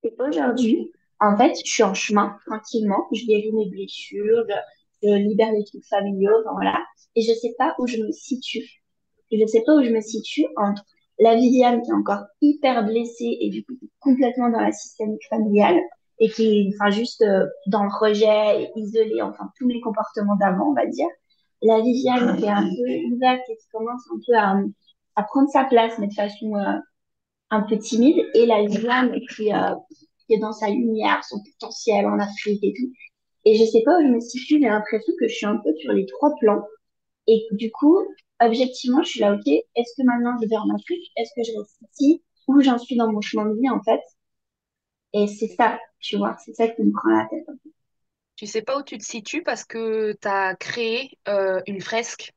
Et aujourd'hui, en fait, je suis en chemin, tranquillement. Je guéris mes blessures, je libère les trucs familiaux, enfin, voilà. Et je sais pas où je me situe. Je sais pas où je me situe entre la Viviane qui est encore hyper blessée et du coup complètement dans la systémique familiale et qui est enfin, juste dans le rejet, et isolée, enfin tous mes comportements d'avant, on va dire. La Viviane qui est un peu ouverte et qui commence un peu à prendre sa place, mais de façon un peu timide, et la Viviane qui est dans sa lumière, son potentiel en Afrique et tout. Et je sais pas où je me situe, j'ai l'impression que je suis un peu sur les trois plans. Et du coup, objectivement, je suis là, ok, est-ce que maintenant je vais en Afrique? Est-ce que je reste ici? Où j'en suis dans mon chemin de vie, en fait? Et c'est ça, tu vois, c'est ça qui me prend la tête. Tu sais pas où tu te situes parce que tu as créé une fresque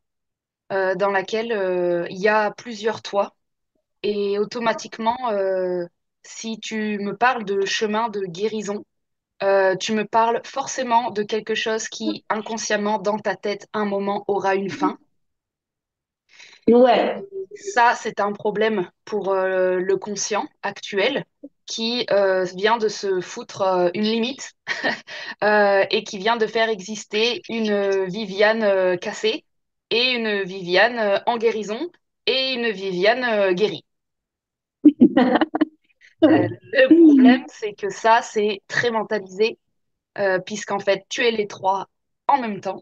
dans laquelle il y a plusieurs toits. Et automatiquement, si tu me parles de chemin de guérison, tu me parles forcément de quelque chose qui, inconsciemment, dans ta tête, un moment aura une fin. Et Ouais. ça, c'est un problème pour le conscient actuel qui vient de se foutre une limite et qui vient de faire exister une Viviane cassée et une Viviane en guérison et une Viviane guérie. Le problème, c'est que ça, c'est très mentalisé, puisqu'en fait, tu es les trois en même temps.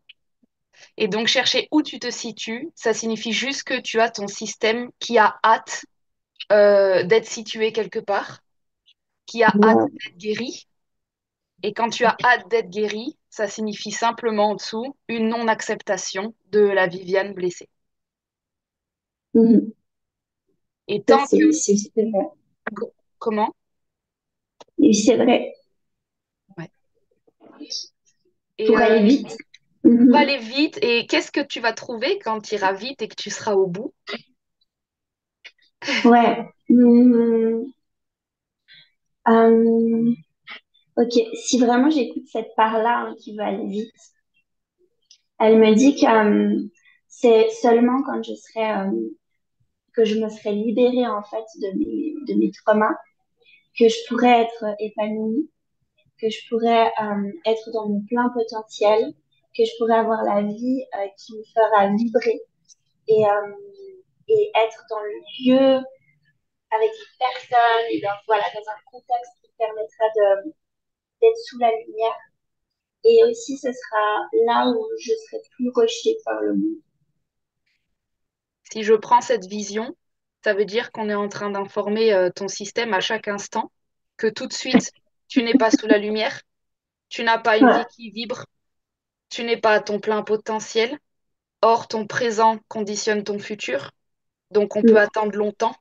Et donc, chercher où tu te situes, ça signifie juste que tu as ton système qui a hâte d'être situé quelque part, qui a hâte Ouais. d'être guéri. Et quand tu as hâte d'être guéri, ça signifie simplement en dessous une non-acceptation de la Viviane blessée. Mhm. Et Ça, tant que... c'est vrai. Comment? Et c'est vrai. Ouais. Et Pour aller vite. Mhm. pour aller vite, et qu'est-ce que tu vas trouver quand tu iras vite et que tu seras au bout? Ouais. Mhm. Euh, ok, si vraiment j'écoute cette part-là hein, qui va aller vite, elle me dit que c'est seulement quand je serai que je me serais libérée en fait de mes traumas, que je pourrais être épanouie, que je pourrais être dans mon plein potentiel, que je pourrais avoir la vie qui me fera vibrer et, euh, et être dans le lieu avec les personnes et voilà, dans un contexte qui permettra d'être sous la lumière. Et aussi, ce sera là où je serai plus rejetée par le monde. Si je prends cette vision, ça veut dire qu'on est en train d'informer ton système à chaque instant que tout de suite, tu n'es pas sous la lumière, tu n'as pas une vie Ouais. qui vibre, tu n'es pas à ton plein potentiel. Or, ton présent conditionne ton futur, donc on peut attendre longtemps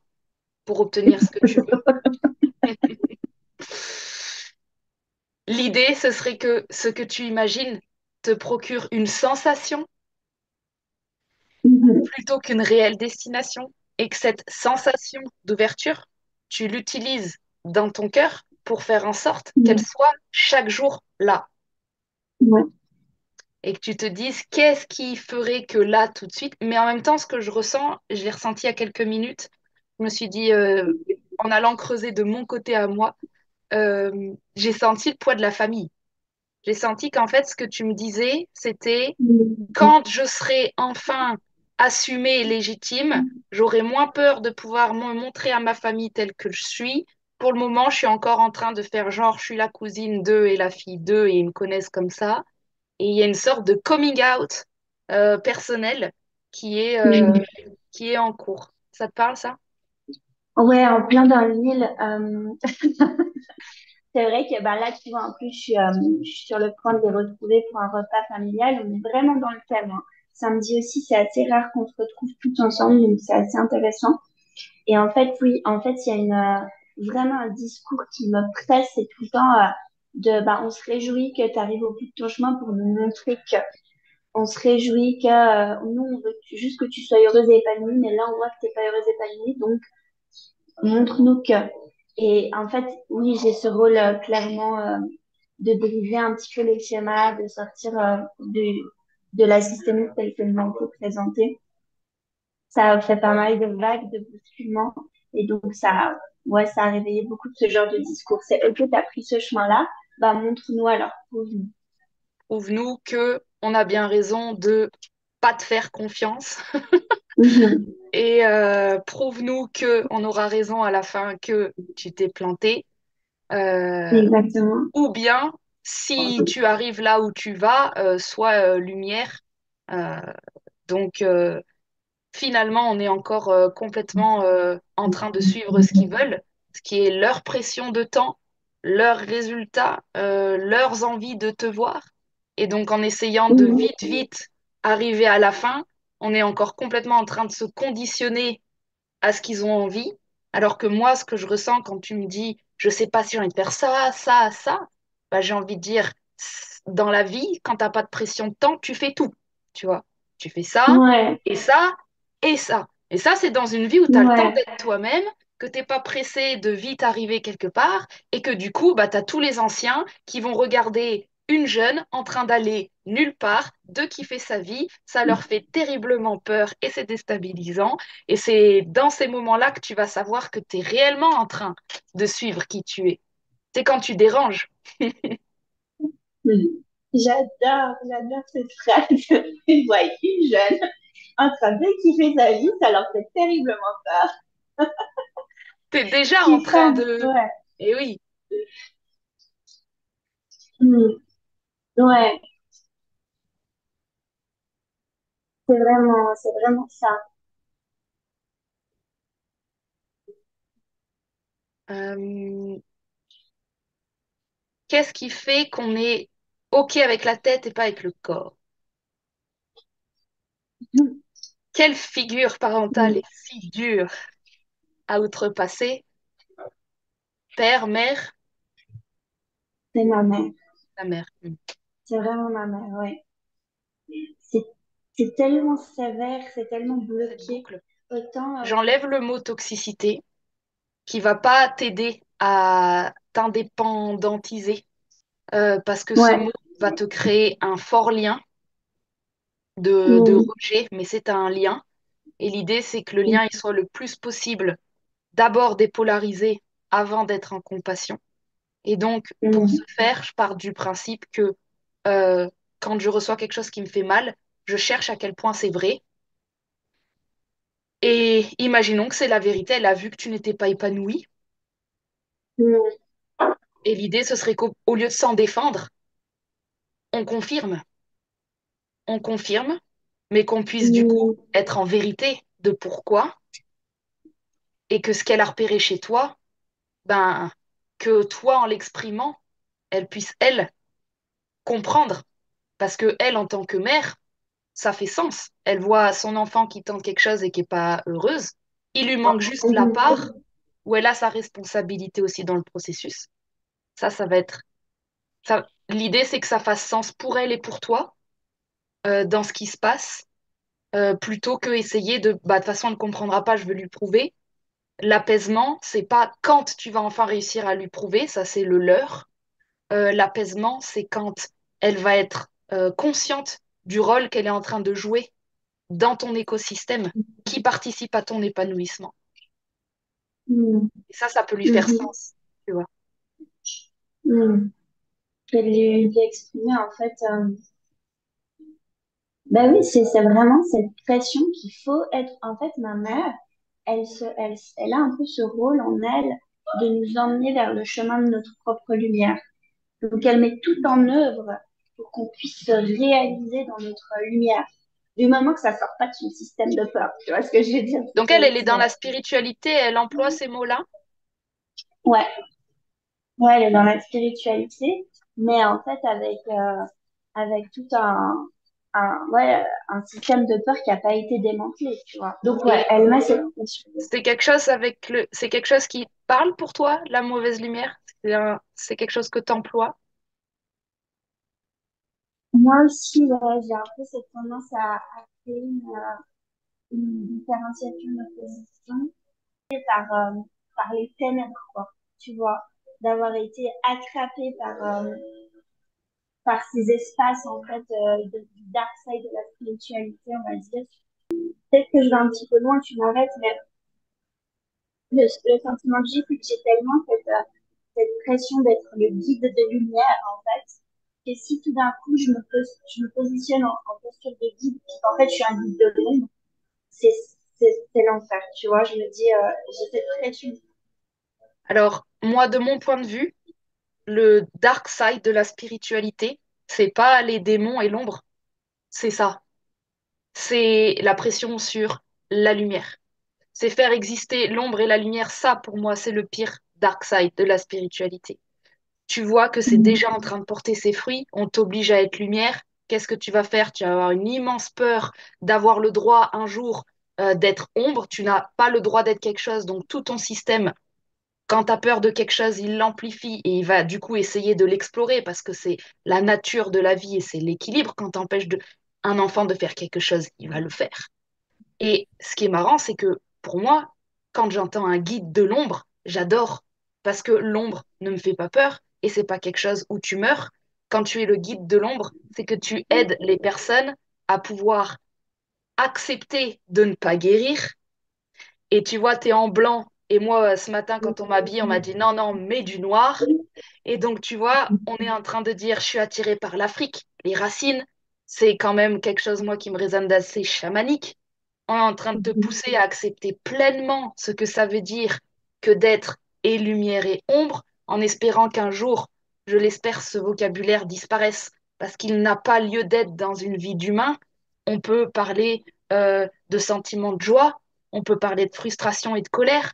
pour obtenir ce que tu veux. L'idée, ce serait que ce que tu imagines te procure une sensation Mhm. plutôt qu'une réelle destination et que cette sensation d'ouverture, tu l'utilises dans ton cœur pour faire en sorte qu'elle Mhm. soit chaque jour là Ouais. et que tu te dises qu'est-ce qui ferait que là tout de suite, mais en même temps ce que je ressens, je l'ai ressenti il y a quelques minutes, je me suis dit en allant creuser de mon côté à moi, j'ai senti le poids de la famille. J'ai senti qu'en fait ce que tu me disais, c'était Mhm. quand je serai enfin assumée et légitime, j'aurai moins peur de pouvoir me montrer à ma famille telle que je suis. Pour le moment, je suis encore en train de faire genre, je suis la cousine d'eux et la fille d'eux et ils me connaissent comme ça. Et il y a une sorte de coming out personnel qui est, euh, Mhm. qui est en cours. Ça te parle, ça? Ouais, en plein dans l'île. C'est vrai que bah, là, tu vois, en plus, je suis sur le point de les retrouver pour un repas familial. On est vraiment dans le thème. Hein. Samedi aussi, c'est assez rare qu'on se retrouve tous ensemble, donc c'est assez intéressant. Et en fait, oui, en fait, il y a vraiment un discours qui me presse, c'est tout le temps bah, on se réjouit que tu arrives au bout de ton chemin pour nous montrer que, on se réjouit que nous, on veut juste que tu sois heureuse et épanouie, mais là, on voit que t'es pas heureuse et épanouie, donc montre-nous que. Et en fait, oui, j'ai ce rôle clairement de briser un petit peu les schémas, de sortir de la systémique telle que nous été présentée. Ça a fait pas mal de vagues, de bousculements. Et donc, ouais, ça a réveillé beaucoup de ce genre de discours. C'est ok, t'as pris ce chemin-là, bah montre-nous alors, prouve-nous. Prouve-nous que on a bien raison de pas te faire confiance Mhm. et prouve-nous que on aura raison à la fin que tu t'es planté. Euh, Exactement. ou bien, si tu arrives là où tu vas, sois lumière. Euh, donc, finalement, on est encore complètement en train de suivre ce qu'ils veulent, ce qui est leur pression de temps, leurs résultats, leurs envies de te voir. Et donc, en essayant de Mhm. vite, vite arriver à la fin, on est encore complètement en train de se conditionner à ce qu'ils ont envie. Alors que moi, ce que je ressens quand tu me dis, je sais pas si j'ai envie de faire ça, ça, ça, bah, j'ai envie de dire, dans la vie, quand t'as pas de pression de temps, tu fais tout. Tu vois, tu fais ça, Ouais, et ça, et ça. Et ça, c'est dans une vie où tu as le temps ouais. d'être toi-même, que t'es pas pressé de vite arriver quelque part, et que du coup, bah, tu as tous les anciens qui vont regarder une jeune en train d'aller nulle part, de kiffer sa vie. Ça leur fait terriblement peur et c'est déstabilisant. Et c'est dans ces moments-là que tu vas savoir que tu es réellement en train de suivre qui tu es. C'est quand tu déranges. Mhm. J'adore cette phrase. Une voix une jeune en train de kiffer sa vie, ça leur fait terriblement peur. Tu es Ce déjà en qui est train fun, de... ouais. Et oui. Mhm. Ouais, c'est vraiment ça. Euh, Qu'est-ce qui fait qu'on est OK avec la tête et pas avec le corps? Mhm. Quelle figure parentale Mhm. est si dure à outrepasser? Père, mère, C'est ma mère. la mère. C'est vraiment ma mère, ouais. C'est, c'est tellement sévère, c'est tellement Cette bloqué. boucle. Autant, J'enlève le mot toxicité qui va pas t'aider à t'indépendantiser parce que ce ouais. mot va te créer un fort lien de Mhm. rejet, mais c'est un lien. Et l'idée, c'est que le lien Mhm. il soit le plus possible d'abord dépolarisé avant d'être en compassion. Et donc, pour ce Mhm. faire, je pars du principe que euh, quand je reçois quelque chose qui me fait mal, je cherche à quel point c'est vrai. Et imaginons que c'est la vérité, elle a vu que tu n'étais pas épanoui. Mhm. Et l'idée, ce serait qu'au lieu de s'en défendre, on confirme. On confirme, mais qu'on puisse du coup Mhm. être en vérité de pourquoi et que ce qu'elle a repéré chez toi, ben, que toi, en l'exprimant, elle puisse, elle, comprendre. Parce que elle, en tant que mère, ça fait sens. Elle voit son enfant qui tente quelque chose et qui n'est pas heureuse. Il lui manque juste la Mhm. part où elle a sa responsabilité aussi dans le processus. Ça va être... Ça... L'idée, c'est que ça fasse sens pour elle et pour toi dans ce qui se passe, plutôt que essayer de... Bah, de toute façon, elle ne comprendra pas, je veux lui prouver. L'apaisement, c'est pas quand tu vas enfin réussir à lui prouver, ça c'est le leur. L'apaisement, c'est quand elle va être consciente du rôle qu'elle est en train de jouer dans ton écosystème qui participe à ton épanouissement. Mhm. Et ça peut lui faire Mhm. sens, tu vois. Mhm. Et lui exprimer, en fait, ben oui, c'est vraiment cette pression qu'il faut être. En fait, ma mère, elle a un peu ce rôle en elle de nous emmener vers le chemin de notre propre lumière. Donc, elle met tout en œuvre pour qu'on puisse se réaliser dans notre lumière. Du moment que ça sort pas de son système de peur. Tu vois ce que je veux dire? Donc elle est dans la spiritualité, elle emploie ces mots-là. Ouais, ouais, elle est dans la spiritualité, mais en fait, avec tout ouais, un système de peur qui n'a pas été démantelé, tu vois. Donc, ouais, Et elle met cette pression. c'est quelque chose qui parle pour toi, la mauvaise lumière. C'est quelque chose que tu emploies. Moi aussi, ouais, j'ai un peu cette tendance à créer une différenciation d'opposition par les ténèbres, quoi. Tu vois, d'avoir été attrapée par ces espaces, en fait, du dark side de la spiritualité, on va dire. Peut-être que je vais un petit peu loin, tu m'arrêtes, mais le sentiment que j'ai, c'est que j'ai tellement cette pression d'être le guide de lumière, en fait, que si tout d'un coup je me positionne en posture de guide, puis qu'en fait je suis un guide de l'ombre, c'est c'est l'enfer, tu vois. Je me dis, j'ai cette pression. Alors, moi, de mon point de vue, le dark side de la spiritualité, c'est pas les démons et l'ombre, c'est ça. C'est la pression sur la lumière. C'est faire exister l'ombre et la lumière. Ça, pour moi, c'est le pire dark side de la spiritualité. Tu vois que c'est Mhm. déjà en train de porter ses fruits, on t'oblige à être lumière. Qu'est-ce que tu vas faire? Tu vas avoir une immense peur d'avoir le droit un jour d'être ombre. Tu n'as pas le droit d'être quelque chose, donc tout ton système, quand tu as peur de quelque chose, il l'amplifie et il va du coup essayer de l'explorer parce que c'est la nature de la vie et c'est l'équilibre. Quand tu empêches un enfant de faire quelque chose, il va le faire. Et ce qui est marrant, c'est que pour moi, quand j'entends un guide de l'ombre, j'adore parce que l'ombre ne me fait pas peur et c'est pas quelque chose où tu meurs. Quand tu es le guide de l'ombre, c'est que tu aides les personnes à pouvoir accepter de ne pas guérir. Et tu vois, tu es en blanc. Et moi, ce matin, quand on m'habille, on m'a dit non, non, mets du noir. Et donc, tu vois, on est en train de dire je suis attirée par l'Afrique, les racines. C'est quand même quelque chose, moi, qui me résonne d'assez chamanique. On est en train de te pousser à accepter pleinement ce que ça veut dire que d'être et lumière et ombre, en espérant qu'un jour, je l'espère, ce vocabulaire disparaisse, parce qu'il n'a pas lieu d'être dans une vie d'humain. On peut parler de sentiments de joie, on peut parler de frustration et de colère,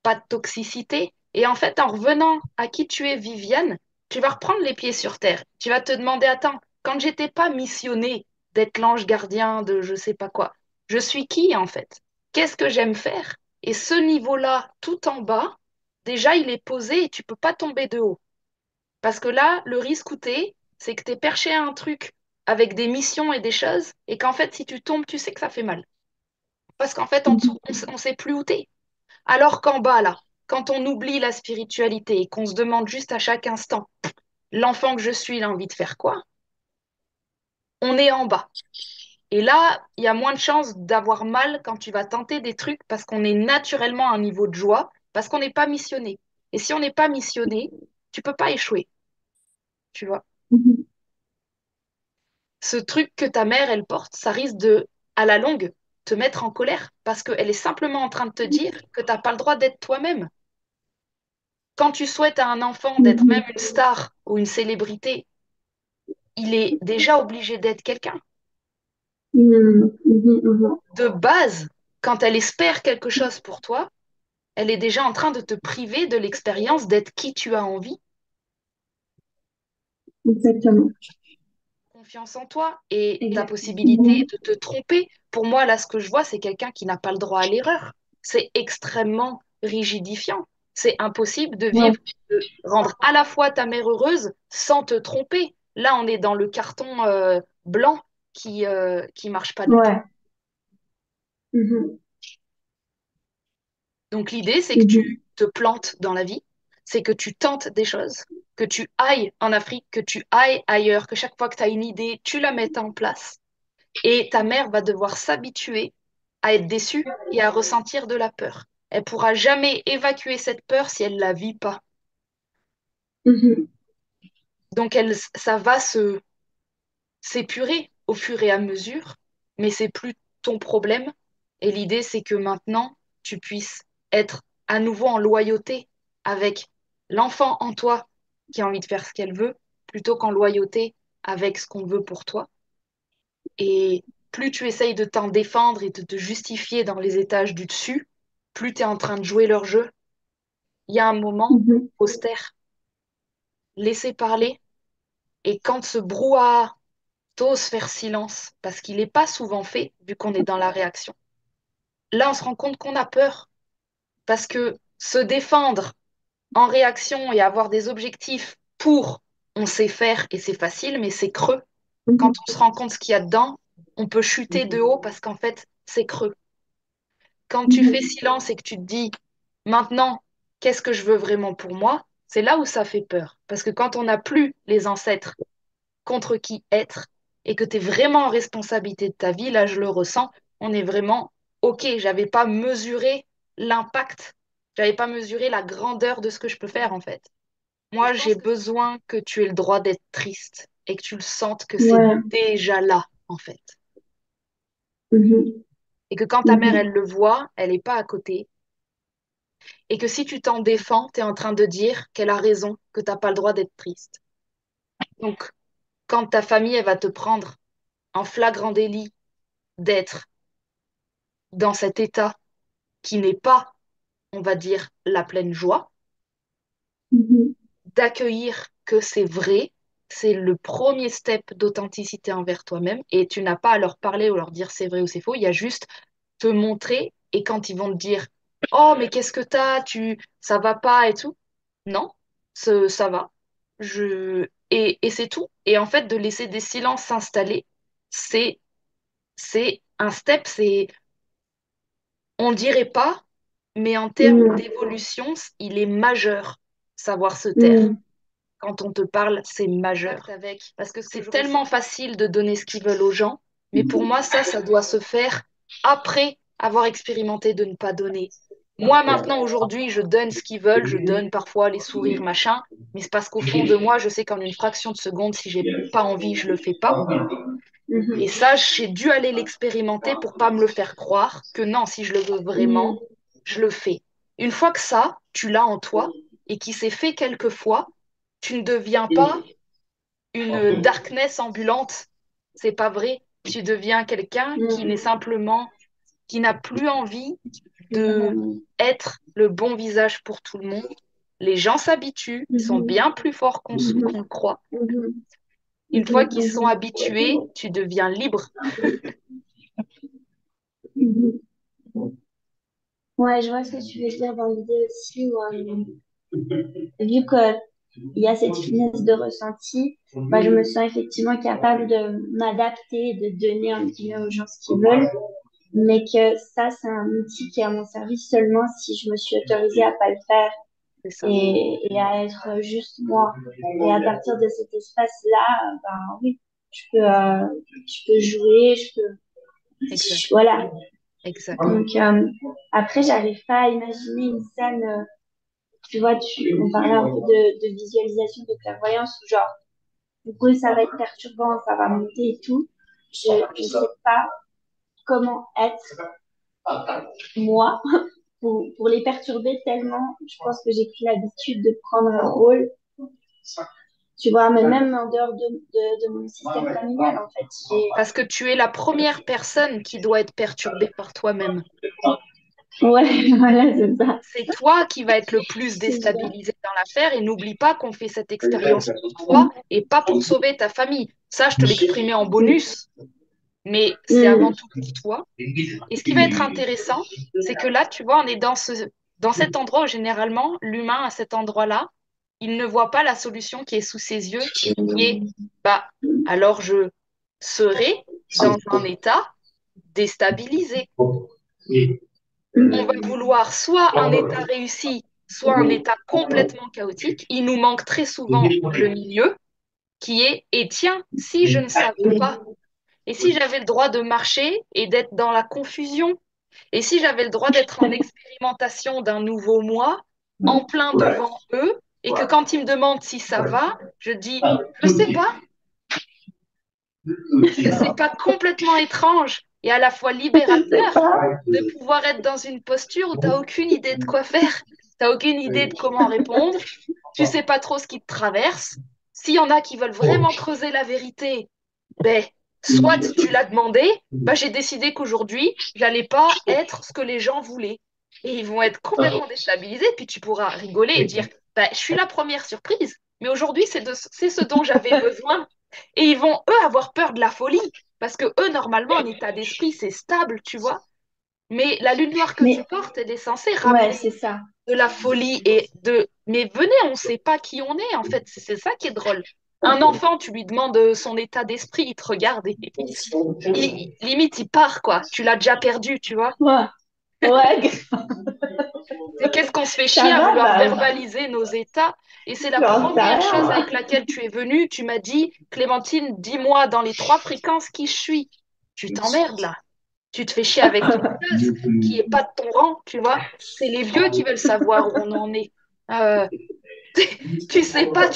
pas de toxicité. Et en fait, en revenant à qui tu es, Viviane, tu vas reprendre les pieds sur terre. Tu vas te demander, attends, quand j'étais pas missionnée d'être l'ange gardien de je sais pas quoi, je suis qui en fait? Qu'est-ce que j'aime faire? Et ce niveau-là, tout en bas, déjà, il est posé et tu peux pas tomber de haut. Parce que là, le risque où t'es, c'est que t'es perché à un truc avec des missions et des choses, et qu'en fait, si tu tombes, tu sais que ça fait mal. Parce qu'en fait, en dessous, on sait plus où t'es. Alors qu'en bas, là, quand on oublie la spiritualité et qu'on se demande juste à chaque instant, l'enfant que je suis, il a envie de faire quoi? On est en bas. Et là, il y a moins de chances d'avoir mal quand tu vas tenter des trucs parce qu'on est naturellement à un niveau de joie, parce qu'on n'est pas missionné. Et si on n'est pas missionné, tu peux pas échouer, tu vois. Mhm. Ce truc que ta mère, elle porte, ça risque de, à la longue, te mettre en colère parce qu'elle est simplement en train de te dire que tu n'as pas le droit d'être toi-même. Quand tu souhaites à un enfant d'être même Mhm. une star ou une célébrité, il est déjà obligé d'être quelqu'un. Mhm. Mhm. Mhm. De base, quand elle espère quelque chose pour toi, elle est déjà en train de te priver de l'expérience d'être qui tu as envie. Exactement. Confiance en toi et ta possibilité Exactement. de te tromper. Pour moi, là, ce que je vois, c'est quelqu'un qui n'a pas le droit à l'erreur. C'est extrêmement rigidifiant. C'est impossible de Ouais. vivre, de rendre à la fois ta mère heureuse sans te tromper. Là, on est dans le carton blanc qui marche pas du tout. Ouais. Mhm. Donc l'idée, c'est que tu Mhm. te plantes dans la vie, c'est que tu tentes des choses, que tu ailles en Afrique, que tu ailles ailleurs, que chaque fois que tu as une idée, tu la mettes en place. Et ta mère va devoir s'habituer à être déçue et à ressentir de la peur. Elle pourra jamais évacuer cette peur si elle la vit pas. Mhm. Donc ça va s'épurer au fur et à mesure, mais c'est plus ton problème. Et l'idée, c'est que maintenant, tu puisses être à nouveau en loyauté avec l'enfant en toi qui a envie de faire ce qu'elle veut, plutôt qu'en loyauté avec ce qu'on veut pour toi. Et plus tu essayes de t'en défendre et de te justifier dans les étages du dessus, plus tu es en train de jouer leur jeu. Il y a un moment, Mhm. austère, laisser parler. Et quand ce brouhaha t'ose faire silence, parce qu'il n'est pas souvent fait, vu qu'on est dans la réaction, là, on se rend compte qu'on a peur. Parce que se défendre en réaction et avoir des objectifs pour, on sait faire et c'est facile, mais c'est creux. Quand Mhm. on se rend compte ce qu'il y a dedans, on peut chuter de haut parce qu'en fait, c'est creux. Quand tu fais Mhm. silence et que tu te dis, maintenant, qu'est-ce que je veux vraiment pour moi, c'est là où ça fait peur. Parce que quand on n'a plus les ancêtres contre qui être et que tu es vraiment en responsabilité de ta vie, là, je le ressens, on est vraiment, OK, j'avais pas mesuré l'impact. J'avais pas mesuré la grandeur de ce que je peux faire, en fait. Moi, j'ai besoin que tu aies le droit d'être triste et que tu le sentes que c'est Ouais. déjà là, en fait. Mhm. Et que quand ta mère, elle Mhm. le voit, elle n'est pas à côté. Et que si tu t'en défends, tu es en train de dire qu'elle a raison, que tu n'as pas le droit d'être triste. Donc, quand ta famille, elle va te prendre en flagrant délit d'être dans cet état qui n'est pas, on va dire, la pleine joie, Mhm. d'accueillir que c'est vrai, c'est le premier step d'authenticité envers toi-même et tu n'as pas à leur parler ou leur dire c'est vrai ou c'est faux, il y a juste te montrer et quand ils vont te dire oh mais qu'est-ce que t'as, ça va pas et tout, non, ça va, et c'est tout. Et en fait de laisser des silences s'installer, c'est c'est un step, c'est on dirait pas, mais en termes Mhm. d'évolution, il est majeur savoir se taire. Mhm. Quand on te parle, c'est majeur. Parce que c'est tellement facile de donner ce qu'ils veulent aux gens, mais pour moi, ça doit se faire après avoir expérimenté de ne pas donner. Moi, maintenant, aujourd'hui, je donne ce qu'ils veulent, je donne parfois les sourires, machin, mais c'est parce qu'au fond de moi, je sais qu'en une fraction de seconde, si j'ai pas envie, je le fais pas. Et Mhm. ça, j'ai dû aller l'expérimenter pour pas me le faire croire que non, si je le veux vraiment, Mhm. je le fais. Une fois que ça, tu l'as en toi et qui s'est fait quelquefois, tu ne deviens pas une darkness ambulante. C'est pas vrai. Tu deviens quelqu'un qui n'est Mhm. simplement, qui n'a plus envie de Mhm. être le bon visage pour tout le monde. Les gens s'habituent, ils sont Mhm. bien plus forts qu'on le croit. Mhm. Une Mhm. fois qu'ils sont Mhm. habitués, tu deviens libre. Mhm. Ouais, je vois ce que tu veux dire dans l'idée aussi où, vu que il y a cette finesse de ressenti, bah, je me sens effectivement capable de m'adapter, de donner un petit peu aux gens ce qu'ils veulent, mais que ça, c'est un outil qui est à mon service seulement si je me suis autorisée à pas le faire C'est ça. et à être juste moi. Et à partir de cet espace-là, ben oui, je peux jouer, Exact. voilà. Exact. Donc, après, j'arrive pas à imaginer une scène, tu vois, on parlait un peu de visualisation, de clairvoyance, où genre, du coup, ça va être perturbant, ça va monter et tout. Je sais pas comment être moi pour les perturber tellement. Je pense que j'ai pris l'habitude de prendre un rôle, tu vois, mais même en dehors de mon système familial, en fait. Parce que tu es la première personne qui doit être perturbée par toi-même. Ouais, voilà, c'est ça. C'est toi qui vas être le plus C'est ça. déstabilisé dans l'affaire et n'oublie pas qu'on fait cette expérience pour toi et pas pour sauver ta famille. Ça, je te l'exprimais en bonus, mais c'est avant Mm. tout pour toi. Et ce qui va être intéressant, c'est que là, tu vois, on est dans cet endroit où généralement, l'humain à cet endroit-là, il ne voit pas la solution qui est sous ses yeux et qui est, bah, alors je serai dans un état déstabilisé. On va vouloir soit un état réussi, soit un état complètement chaotique. Il nous manque très souvent le milieu qui est, et tiens, si je ne savais pas, et si j'avais le droit de marcher et d'être dans la confusion, et si j'avais le droit d'être en expérimentation d'un nouveau moi, en plein devant eux, et que quand ils me demandent si ça va, je dis, je sais pas, est-ce que c'est pas complètement étrange et à la fois Je sais libérateur pas. de pouvoir être dans une posture où tu n'as aucune idée de quoi faire, tu n'as aucune idée de comment répondre, tu sais pas trop ce qui te traverse. S'il y en a qui veulent vraiment creuser la vérité, ben, soit tu l'as demandé, ben, j'ai décidé qu'aujourd'hui, j'allais pas être ce que les gens voulaient. Et ils vont être complètement déstabilisés, puis tu pourras rigoler et dire, ben, je suis la première surprise, mais aujourd'hui, c'est ce dont j'avais besoin. Et ils vont, eux, avoir peur de la folie, parce que eux, normalement, un état d'esprit, c'est stable, tu vois. Mais la lune noire que tu Mais portes, elle est censée ouais, ramener c'est ça. de la folie et de... Mais venez, on ne sait pas qui on est, en fait. C'est ça qui est drôle. Un enfant, tu lui demandes son état d'esprit, il te regarde et limite, il part, quoi. Tu l'as déjà perdu, tu vois. Ouais, ouais, C'est qu'est-ce qu'on se fait chier ça à va, vouloir bah, verbaliser nos états. Et c'est la j'en sais première rien, chose moi. avec laquelle tu es venue. Tu m'as dit, Clémentine, dis-moi dans les trois fréquences qui je suis. Tu t'emmerdes là. Tu te fais chier avec ton classe qui est pas de ton rang, tu vois. C'est les vieux qui veulent savoir où on en est. Euh, tu sais pas.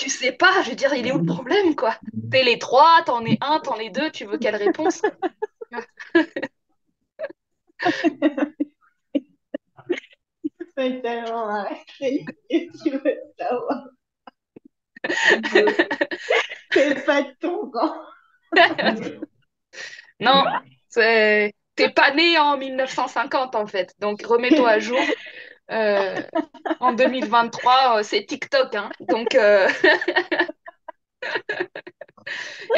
Je veux dire, il est où le problème, quoi? T'es les trois, t'en es un, t'en es deux, tu veux quelle réponse? C'est tellement arrêté que tu veux savoir. C'est pas de ton camp. Non, t'es pas né en 1950 en fait. Donc remets-toi à jour. Euh, En 2023, c'est TikTok, hein. Donc, et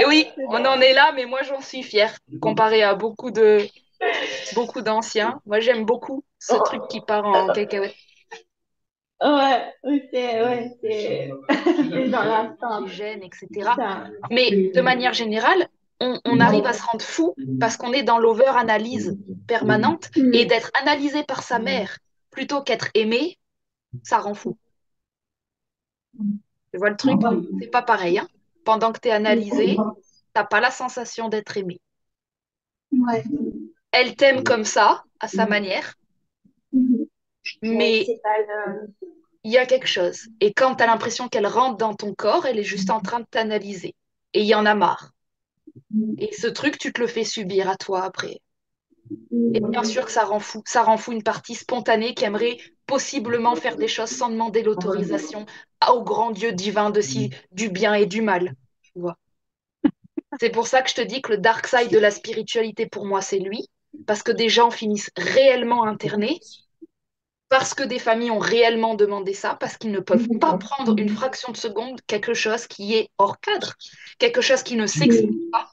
oui, C'est on en drôle. est là, mais moi j'en suis fière comparé à beaucoup d'anciens. Moi j'aime beaucoup ce truc qui part en cacahuète. Ouais, c'est dans l'instant. Les gènes, etc. Ça. Mais de manière générale, on arrive à se rendre fou parce qu'on est dans l'over-analyse permanente et Mm. d'être analysé par sa mère plutôt qu'être aimé, ça rend fou. Tu vois le truc? C'est pas pareil, hein. Pendant que tu es analysé, t'as pas la sensation d'être aimé. Ouais. Elle t'aime comme ça, à sa manière, Mhm. Mais mais c'est pas le. il y a quelque chose. Et quand tu as l'impression qu'elle rentre dans ton corps, elle est juste en train de t'analyser. Et il y en a marre. Et ce truc, tu te le fais subir à toi après. Et bien sûr que ça rend fou. Ça rend fou une partie spontanée qui aimerait possiblement faire des choses sans demander l'autorisation au grand Dieu divin du bien et du mal. Tu vois. C'est pour ça que je te dis que le dark side de la spiritualité, pour moi, c'est lui. Parce que des gens finissent réellement internés, parce que des familles ont réellement demandé ça, parce qu'ils ne peuvent pas prendre une fraction de seconde quelque chose qui est hors cadre, quelque chose qui ne s'explique pas,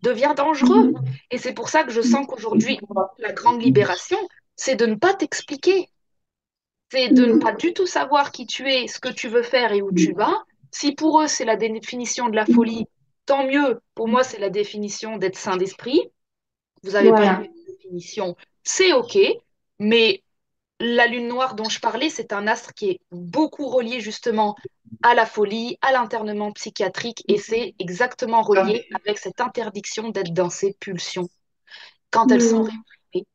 devient dangereux. Et c'est pour ça que je sens qu'aujourd'hui, la grande libération, c'est de ne pas t'expliquer, c'est de ne pas du tout savoir qui tu es, ce que tu veux faire et où tu vas. Si pour eux, c'est la définition de la folie, tant mieux. Pour moi, c'est la définition d'être saint d'esprit. Vous n'avez pas Voilà. aimé la définition, c'est OK. Mais la lune noire dont je parlais, c'est un astre qui est beaucoup relié justement à la folie, à l'internement psychiatrique, et c'est exactement relié avec cette interdiction d'être dans ses pulsions quand elles sont Mm. réprimées.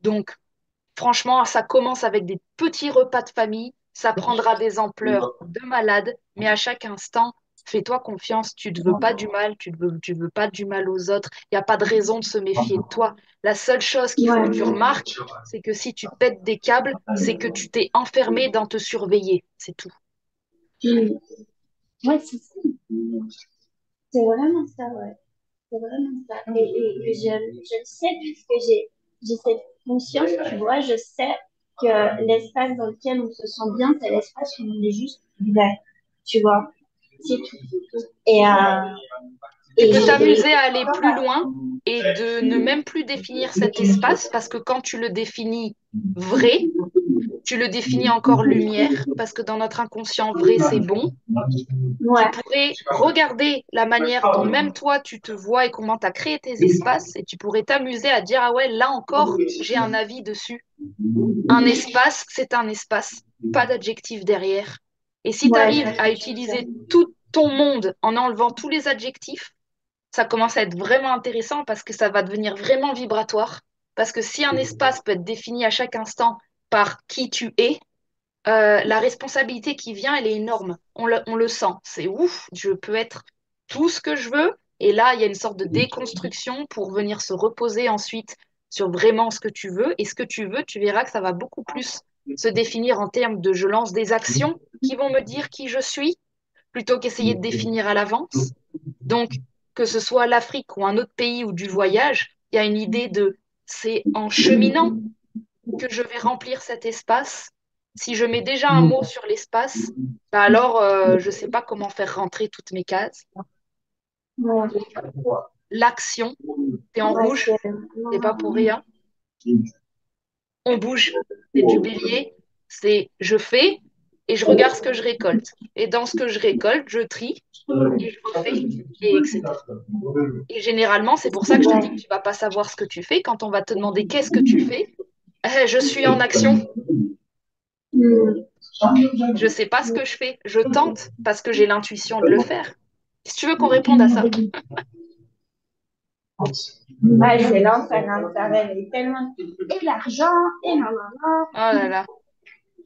Donc, franchement, ça commence avec des petits repas de famille, ça prendra des ampleurs de malade, mais à chaque instant, fais-toi confiance, tu ne veux pas du mal, tu veux pas du mal aux autres, il n'y a pas de raison de se méfier de toi. La seule chose qu'il faut que tu Ouais. remarques, c'est que si tu pètes des câbles, c'est que tu t'es enfermé dans te surveiller, c'est tout. Mm. Ouais, c'est ça. C'est vraiment ça, ouais. C'est vraiment ça. Et je le sais puisque j'ai cette conscience, tu vois, je sais que l'espace dans lequel on se sent bien, c'est l'espace où on est juste vrai, tu vois. C'est tout. Tu Et peux j'ai. t'amuser à aller plus loin et de ne même plus définir cet espace parce que quand tu le définis vrai, tu le définis encore lumière, parce que dans notre inconscient vrai, c'est bon. Tu Ouais. pourrais regarder la manière dont même toi, tu te vois et comment tu as créé tes espaces, et tu pourrais t'amuser à dire, ah ouais, là encore, j'ai un avis dessus. Un espace, c'est un espace, pas d'adjectif derrière. Et si tu Ouais, je arrives vois ce à que tu veux dire. utiliser tout ton monde en enlevant tous les adjectifs, ça commence à être vraiment intéressant parce que ça va devenir vraiment vibratoire. Parce que si un espace peut être défini à chaque instant par qui tu es, la responsabilité qui vient, elle est énorme. On le sent. C'est ouf, je peux être tout ce que je veux. Et là, il y a une sorte de déconstruction pour venir se reposer ensuite sur vraiment ce que tu veux. Et ce que tu veux, tu verras que ça va beaucoup plus se définir en termes de je lance des actions qui vont me dire qui je suis, plutôt qu'essayer de définir à l'avance. Donc, que ce soit l'Afrique ou un autre pays ou du voyage, il y a une idée de c'est en cheminant que je vais remplir cet espace. Si je mets déjà un mot sur l'espace, bah alors je ne sais pas comment faire rentrer toutes mes cases. Ouais. L'action, c'est en Ouais, rouge, c'est pas pour rien. On bouge, c'est du bélier, c'est je fais et je regarde ce que je récolte. Et dans ce que je récolte, je trie et je refais, et etc. Et généralement, c'est pour ça que je te dis que ouais. tu vas pas savoir ce que tu fais. Quand on va te demander qu'est-ce que tu fais, je suis en action. Mm. Je sais pas ce que je fais. Je tente parce que j'ai l'intuition de le faire. Si tu veux qu'on réponde à ça. Ah, c'est l'enfer, hein, ça réveille tellement. Et l'argent, et non, non, non. Oh là là.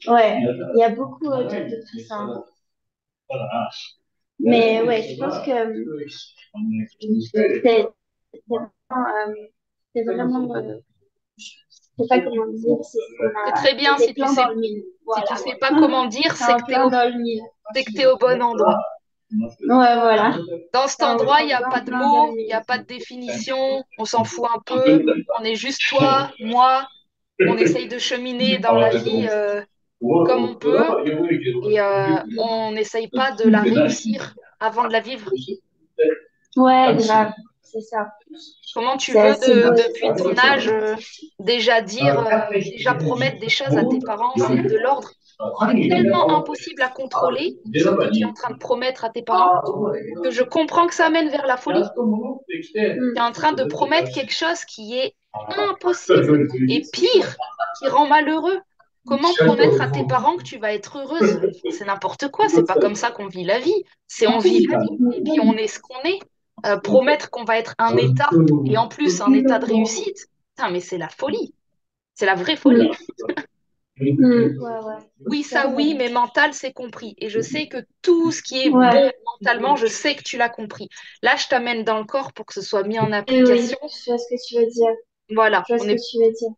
Ouais, il y a beaucoup de tout ça, hein. Mais ouais, je pense que euh, c'est vraiment, je sais pas comment dire, C'est très bien c'est si tu plein dans sais, le mille. si tu Voilà. sais pas comment dire, C'est en plein dans le mille. c'est que t'es au bon endroit. Ouais, voilà. Dans cet C'est endroit, il en n'y a plein, pas de plein dans le mots, il n'y a mille. pas de définition, on s'en fout un peu. On est juste toi, moi, on essaye de cheminer dans la vie comme on peut et on n'essaye pas de la réussir avant de la vivre. Ouais, grave, c'est ça. Comment tu C'est veux, assez beau, depuis ton c'est âge, déjà dire, déjà promettre des choses à tes parents, c'est de l'ordre. C'est tellement impossible à contrôler, ce que tu es en train de promettre à tes parents, que je comprends que ça mène vers la folie. Tu es en train de promettre quelque chose qui est impossible et pire, qui rend malheureux. Comment promettre à tes parents que tu vas être heureuse? C'est n'importe quoi, c'est pas comme ça qu'on vit la vie. C'est on vit la vie et puis on est ce qu'on est. Promettre qu'on va être un état et en plus un état de réussite, putain, mais c'est la folie. C'est la vraie folie. Ouais, ouais. Oui, C'est ça vrai. oui, mais mental, c'est compris. Et je sais que tout ce qui est bon Ouais. mentalement, je sais que tu l'as compris. Là, je t'amène dans le corps pour que ce soit mis en Oui, oui, application. je vois ce que tu veux dire. Voilà, Je vois on ce que est tu veux dire.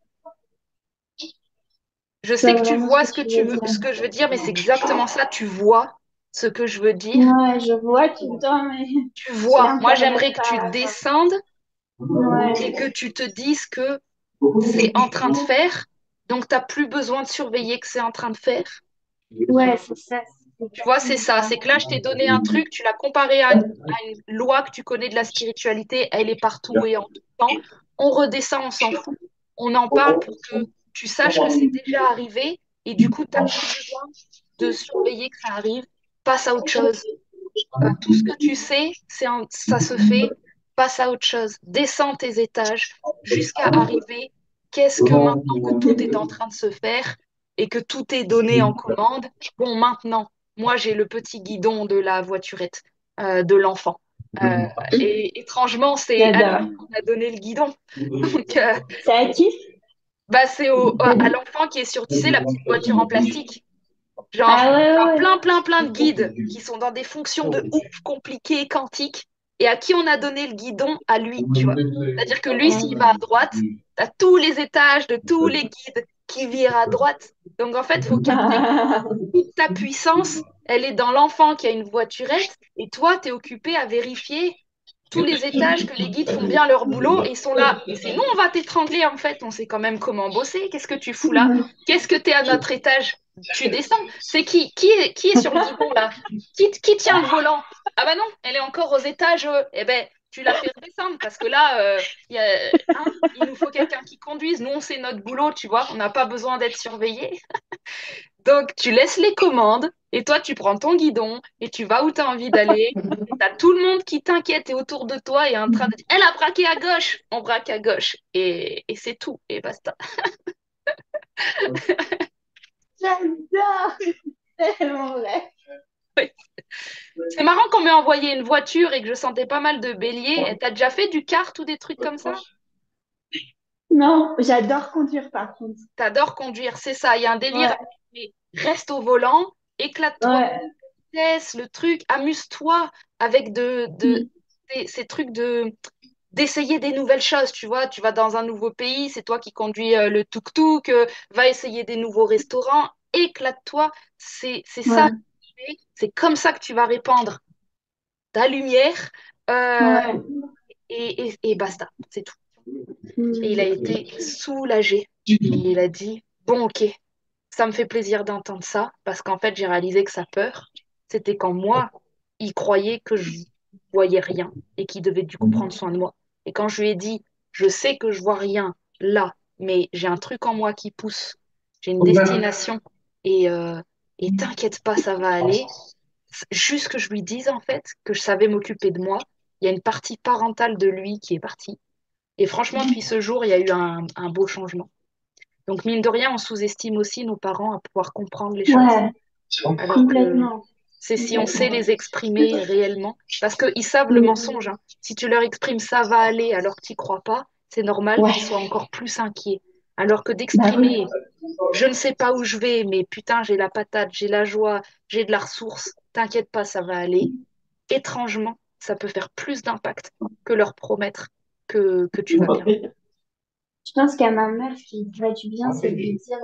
Je Je sais vois que tu vraiment ce vois que tu veux dire. ce que je veux dire, mais c'est exactement ça. Tu vois ce que je veux dire. Ouais, je vois tout le temps, mais Tu je vois. Moi, j'aimerais l'interprète que tu pas. Enfin, descendes et que ouais. tu te dises que c'est en train de faire. Donc, tu n'as plus besoin de surveiller que c'est en train de faire. Ouais, c'est ça. C'est Tu vois, c'est exactement ça. ça. C'est que là, je t'ai donné un truc, tu l'as comparé à une loi que tu connais de la spiritualité. Elle est partout et en tout temps. On redescend, on s'en fout. On en parle pour que tu saches que c'est déjà arrivé et du coup, tu n'as plus besoin de surveiller que ça arrive. Passe à autre chose. Tout ce que tu sais, ça se fait. Passe à autre chose. Descends tes étages jusqu'à arriver. Qu'est-ce que maintenant que tout est en train de se faire et que tout est donné en commande, bon, maintenant, moi, j'ai le petit guidon de la voiturette de l'enfant. Et étrangement, c'est à lui J'adore. qu'on a donné le guidon. Donc, C'est à qui? bah, c'est à l'enfant qui est sur, tu sais, la petite voiture en plastique. Genre, Ah ouais, t'as ouais, plein de guides qui sont dans des fonctions de ouf compliquées, quantiques, et à qui on a donné le guidon à lui, tu vois. C'est-à-dire que lui, s'il va à droite, t'as tous les étages de tous les guides qui virent à droite. Donc en fait, il faut capter que ouais. toute ta puissance, elle est dans l'enfant qui a une voiturette, et toi, tu es occupé à vérifier tous les étages que les guides font bien leur boulot, et ils sont là. Mais sinon, on va t'étrangler, en fait. On sait quand même comment bosser. Qu'est-ce que tu fous là? Qu'est-ce que tu es à notre étage? Tu descends. C'est qui est sur le guidon, là? Qui tient le volant? Ah bah non, elle est encore aux étages. Eh ben, tu la fais redescendre, parce que là, hein, il nous faut quelqu'un qui conduise. Nous, on sait notre boulot, tu vois. On n'a pas besoin d'être surveillé. Donc, tu laisses les commandes et toi, tu prends ton guidon et tu vas où tu as envie d'aller. Et tu as tout le monde qui t'inquiète et autour de toi et est en train de dire, elle a braqué à gauche, on braque à gauche. Et c'est tout, et basta. J'adore. C'est tellement vrai. C'est marrant qu'on m'ait envoyé une voiture et que je sentais pas mal de béliers. Et t'as déjà fait du kart ou des trucs comme ça? Non, j'adore conduire par contre. T'adores conduire, c'est ça. Il y a un délire. Ouais, Mais reste au volant, éclate-toi, ouais. laisse le truc, amuse-toi avec Mm. ces trucs d'essayer des nouvelles choses, tu vois. Tu vas dans un nouveau pays, c'est toi qui conduis le tuk-tuk, va essayer des nouveaux restaurants, éclate-toi. C'est ça, Ouais, c'est comme ça que tu vas répandre ta lumière euh, ouais. et basta, c'est tout. Et il a Mm. été soulagé. Et il a dit, bon, ok, ça me fait plaisir d'entendre ça, parce qu'en fait, j'ai réalisé que sa peur, c'était quand moi, il croyait que je voyais rien et qu'il devait du coup prendre soin de moi. Et quand je lui ai dit, je sais que je vois rien là, mais j'ai un truc en moi qui pousse, j'ai une destination et, euh, et t'inquiète pas, ça va aller. Juste que je lui dise en fait que je savais m'occuper de moi. Il y a une partie parentale de lui qui est partie. Et franchement, depuis ce jour, il y a eu un beau changement. Donc, mine de rien, on sous-estime aussi nos parents à pouvoir comprendre les choses. Ouais, Alors que complètement. c'est si on sait Complètement. les exprimer réellement. Parce qu'ils savent le Mm. mensonge, hein. Si tu leur exprimes ça va aller alors que tu n'y crois pas, c'est normal qu'ils Ouais, soient encore plus inquiets. Alors que bah oui. d'exprimer, je ne sais pas où je vais, mais putain, j'ai la patate, j'ai la joie, j'ai de la ressource, t'inquiète pas, ça va aller. Étrangement, ça peut faire plus d'impact que leur promettre que tu vas bien. Je pense qu'à ma mère, ce qui me ferait du bien, c'est de lui dire,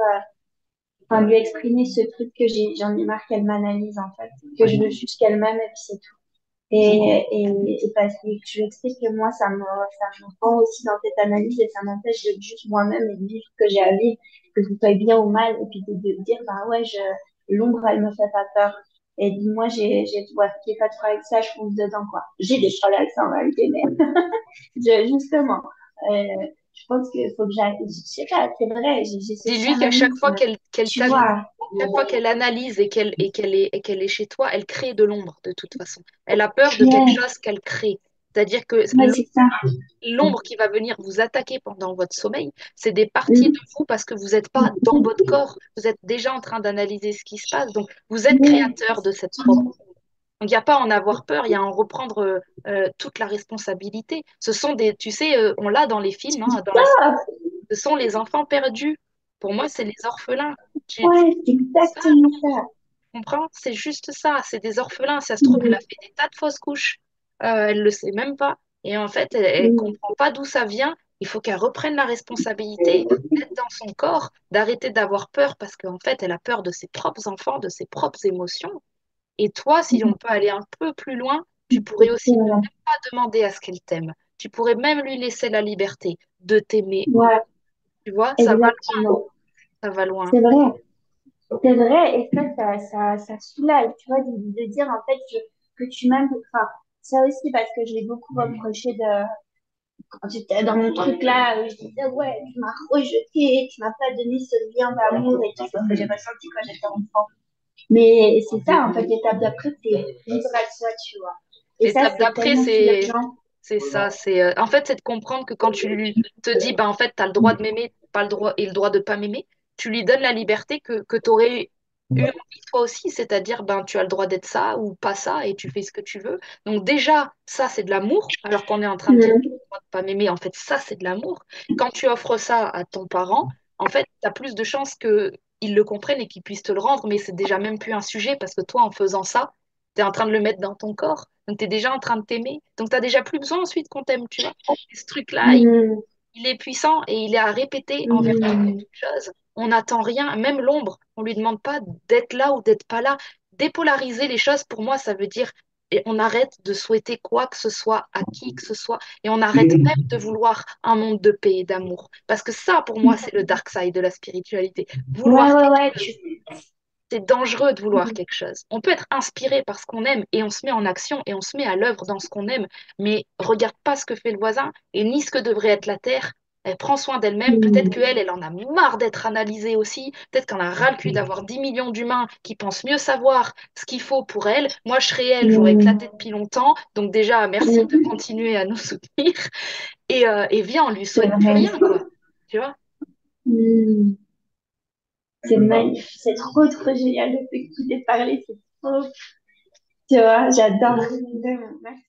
enfin, lui exprimer ce truc que j'en ai marre qu'elle m'analyse, en fait, que je veux juste qu'elle m'aime et puis c'est tout. Et parce que je lui explique que moi, ça me rend aussi dans cette analyse et ça m'empêche de juste moi-même et de vivre ce que j'ai à vivre, que ce soit bien ou mal, et puis de dire, bah ouais, l'ombre, elle me fait pas peur. Et dis-moi, ouais, j'ai pas de problème avec ça, je fonce dedans, quoi. J'ai des problèmes avec ça en réalité, mais justement, je pense qu'il faut que j'arrête. Je sais pas, c'est vrai, j'ai ce Dis-lui qu'à chaque fois chamanisme, tu qu'elle vois. chaque fois qu'elle analyse et qu'elle est chez toi, elle crée de l'ombre de toute façon. Elle a peur de quelque Ouais, chose qu'elle crée. C'est-à-dire que ouais, c'est ça. l'ombre qui va venir vous attaquer pendant votre sommeil, c'est des parties de vous parce que vous n'êtes pas dans votre corps. Vous êtes déjà en train d'analyser ce qui se passe. Donc, vous êtes Ouais. créateur de cette propre. Donc, il n'y a pas à en avoir peur, il y a à en reprendre toute la responsabilité. Ce sont des, tu sais, on l'a dans les films, hein, dans la série, Ah, ce sont les enfants perdus. Pour moi, c'est les orphelins. ouais, c'est Ça, exactement ça. comprends? C'est juste ça. C'est des orphelins. Ça se trouve, elle a fait des tas de fausses couches. Elle le sait même pas. Et en fait, elle Mm. comprend pas d'où ça vient. Il faut qu'elle reprenne la responsabilité d'être dans son corps, d'arrêter d'avoir peur parce qu'en fait, elle a peur de ses propres enfants, de ses propres émotions. Et toi, si on peut aller un peu plus loin, tu pourrais C'est aussi ne vrai. même pas demander à ce qu'elle t'aime. Tu pourrais même lui laisser la liberté de t'aimer. Ouais, Tu vois, exactement. ça va loin. C'est vrai. C'est vrai. Et ça soulage, tu vois, de dire en fait que tu m'aimes. Enfin, ça aussi parce que je l'ai beaucoup reproché quand j'étais dans mon truc là, je disais, ouais, tu m'as rejeté, tu m'as pas donné ce lien d'amour et tout, ce que j'ai ressenti quand j'étais enfant. Mais c'est ça, en fait, l'étape d'après, c'est vivre à soi, tu vois. Et ça, L'étape c'est d'après, tellement c'est soulageant. c'est ça. En fait, c'est de comprendre que quand tu lui te dis, bah, en fait, tu as le droit de m'aimer, pas le droit et le droit de pas m'aimer, tu lui donnes la liberté que tu aurais eu envie toi aussi, c'est-à-dire, ben, tu as le droit d'être ça ou pas ça et tu fais ce que tu veux. Donc, déjà, ça, c'est de l'amour, alors qu'on est en train de dire, tu as Mm. le droit de pas m'aimer. En fait, ça, c'est de l'amour. Quand tu offres ça à ton parent, en fait, tu as plus de chances qu'ils le comprennent et qu'ils puissent te le rendre, mais c'est déjà même plus un sujet parce que toi, en faisant ça, tu es en train de le mettre dans ton corps. Donc, tu es déjà en train de t'aimer. Donc, tu n'as déjà plus besoin ensuite qu'on t'aime, tu vois. Et ce truc-là, Mm. il est puissant et il est à répéter envers Mm. toute chose. On n'attend rien, même l'ombre. On lui demande pas d'être là ou d'être pas là. Dépolariser les choses, pour moi, ça veut dire et on arrête de souhaiter quoi que ce soit à qui que ce soit et on arrête même de vouloir un monde de paix et d'amour. Parce que ça, pour moi, c'est le dark side de la spiritualité. Ouais, Vouloir ouais, quelque ouais, chose. C'est dangereux de vouloir quelque chose. On peut être inspiré par ce qu'on aime et on se met en action et on se met à l'œuvre dans ce qu'on aime, mais regarde pas ce que fait le voisin et ni ce que devrait être la terre. Elle prend soin d'elle-même. Peut-être Mm. qu'elle, elle en a marre d'être analysée aussi. Peut-être qu'elle en a ras le cul d'avoir 10 millions d'humains qui pensent mieux savoir ce qu'il faut pour elle. Moi, je serais elle, j'aurais Mm. éclaté depuis longtemps. Donc déjà, merci de Mm. continuer à nous soutenir. Et viens, on lui C'est souhaite plus vrai. rien, quoi. Tu vois? Mm. C'est magnifique, c'est trop génial le fait que tu t'aies parlé, c'est trop, tu vois, j'adore. Vraiment, merci.